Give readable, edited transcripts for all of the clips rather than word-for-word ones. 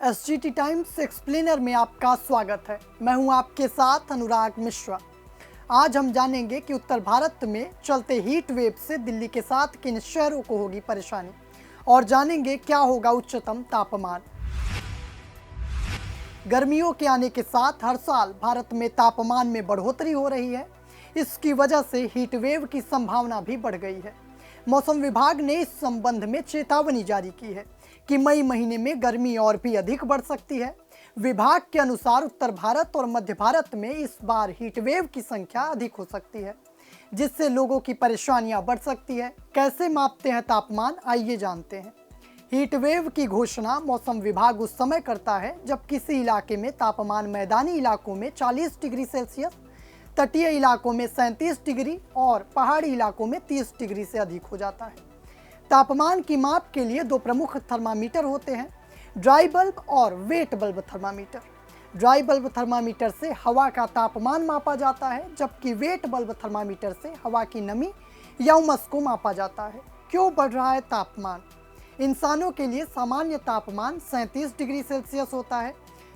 SGT times explainer में आपका स्वागत है। मैं हूं आपके साथ अनुराग मिश्रा। आज हम जानेंगे कि उत्तर भारत में चलते हीट वेव से दिल्ली के साथ किन शहरों को होगी परेशानी और जानेंगे क्या होगा उच्चतम तापमान। गर्मियों के आने के साथ हर साल भारत में तापमान में बढ़ोतरी हो रही है। इसकी वजह से हीट वेव की संभावना भी बढ़ गई है। मौसम विभाग ने इस संबंध में चेतावनी जारी की है कि मई महीने में गर्मी और भी अधिक बढ़ सकती है। विभाग के अनुसार उत्तर भारत और मध्य भारत में इस बार हीट वेव की संख्या अधिक हो सकती है, जिससे लोगों की परेशानियां बढ़ सकती है। कैसे मापते हैं तापमान, आइए जानते हैं। हीट वेव की घोषणा मौसम विभाग उस समय करता है जब किसी इलाके में तापमान मैदानी इलाकों में 40 डिग्री सेल्सियस, तटीय इलाकों में 37 डिग्री और पहाड़ी इलाकों में 30 डिग्री से अधिक हो जाता है। तापमान की माप के लिए दो प्रमुख थर्मामीटर होते हैं, ड्राई बल्ब और wet bulb thermometer. Dry bulb thermometer से हवा का तापमान मापा जाता है, जबकि वेट बल्ब थर्मामीटर से हवा की नमी या उमस को मापा जाता है। क्यों बढ़ रहा है तापमान? इंसानों के लिए सामान्य तापमान 37 डिग्री सेल्सियस होता है,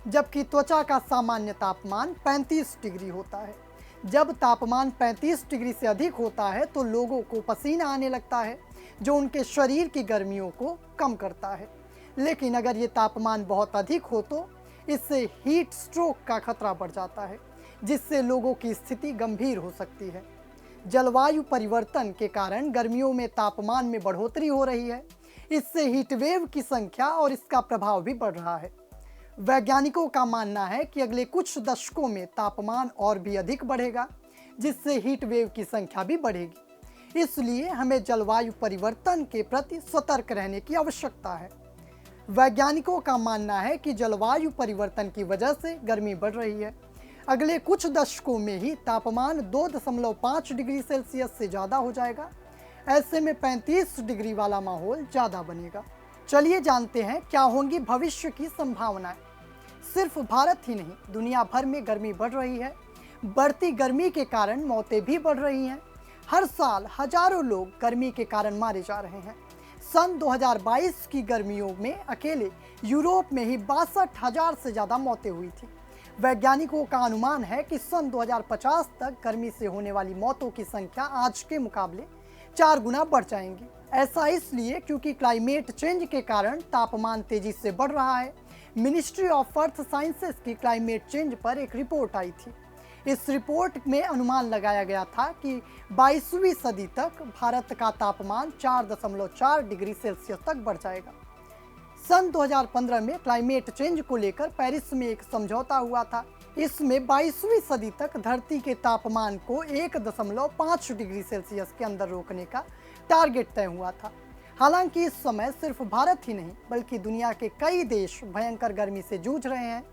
जबकि त्वचा का सामान्य तापमान 35 डिग्री होता है। जब तापमान 35 डिग्री से अधिक होता है तो लोगों को पसीना आने लगता है, जो उनके शरीर की गर्मियों को कम करता है। लेकिन अगर ये तापमान बहुत अधिक हो तो इससे हीट स्ट्रोक का खतरा बढ़ जाता है, जिससे लोगों की स्थिति गंभीर हो सकती है। जलवायु परिवर्तन के कारण गर्मियों में तापमान में बढ़ोतरी हो रही है। इससे हीट वेव की संख्या और इसका प्रभाव भी बढ़ रहा है। वैज्ञानिकों का मानना है कि अगले कुछ दशकों में तापमान और भी अधिक बढ़ेगा, जिससे हीट वेव की संख्या भी बढ़ेगी। इसलिए हमें जलवायु परिवर्तन के प्रति सतर्क रहने की आवश्यकता है। वैज्ञानिकों का मानना है कि जलवायु परिवर्तन की वजह से गर्मी बढ़ रही है। अगले कुछ दशकों में ही तापमान 2.5 डिग्री सेल्सियस से ज़्यादा हो जाएगा। ऐसे में 35 डिग्री वाला माहौल ज़्यादा बनेगा। चलिए जानते हैं क्या होंगी भविष्य की संभावनाएं। सिर्फ भारत ही नहीं, दुनिया भर में गर्मी बढ़ रही है। बढ़ती गर्मी के कारण मौतें भी बढ़ रही हैं। हर साल हजारों लोग गर्मी के कारण मारे जा रहे हैं। सन 2022 की गर्मियों में अकेले यूरोप में ही 62,000 से ज़्यादा मौतें हुई थी। वैज्ञानिकों का अनुमान है कि सन 2050 तक गर्मी से होने वाली मौतों की संख्या आज के मुकाबले 4 गुना बढ़ जाएंगी। ऐसा इसलिए क्योंकि क्लाइमेट चेंज के कारण तापमान तेजी से बढ़ रहा है। मिनिस्ट्री ऑफ अर्थ साइंसेस की क्लाइमेट चेंज पर एक रिपोर्ट आई थी। इस रिपोर्ट में अनुमान लगाया गया था कि 22वीं सदी तक भारत का तापमान 4.4 डिग्री सेल्सियस तक बढ़ जाएगा। सन 2015 में क्लाइमेट चेंज को लेकर पेरिस में एक समझौता हुआ था। इसमें 22वीं सदी तक धरती के तापमान को 1.5 डिग्री सेल्सियस के अंदर रोकने का टारगेट तय हुआ था। हालांकि इस समय सिर्फ भारत ही नहीं बल्कि दुनिया के कई देश भयंकर गर्मी से जूझ रहे हैं,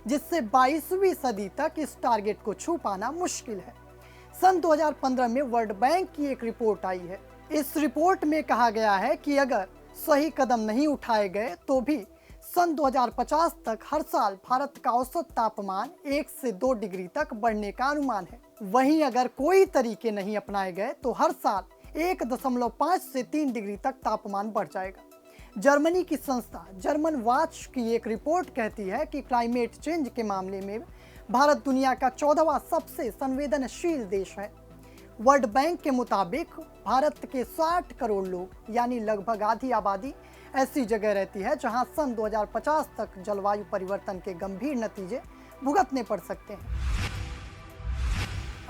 जिससे 22वीं सदी तक इस टारगेट को छू पाना मुश्किल है। सन 2015 में वर्ल्ड बैंक की एक रिपोर्ट आई है। इस रिपोर्ट में कहा गया है कि अगर सही कदम नहीं उठाए गए तो भी सन 2050 तक हर साल भारत का औसत तापमान 1 से 2 डिग्री तक बढ़ने का अनुमान है। वहीं अगर कोई तरीके नहीं अपनाए गए तो हर साल 1.5 से 3 डिग्री तक तापमान बढ़ जाएगा। जर्मनी की संस्था जर्मन वॉच की एक रिपोर्ट कहती है कि क्लाइमेट चेंज के मामले में भारत दुनिया का 14वां सबसे संवेदनशील देश है। वर्ल्ड बैंक के मुताबिक भारत के 60 करोड़ लोग यानी लगभग आधी आबादी ऐसी जगह रहती है जहां सन 2050 तक जलवायु परिवर्तन के गंभीर नतीजे भुगतने पड़ सकते हैं।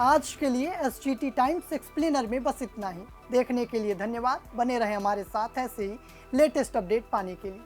आज के लिए एसजीटी टाइम्स एक्सप्लेनर में बस इतना ही। देखने के लिए धन्यवाद। बने रहें हमारे साथ ऐसे ही लेटेस्ट अपडेट पाने के लिए।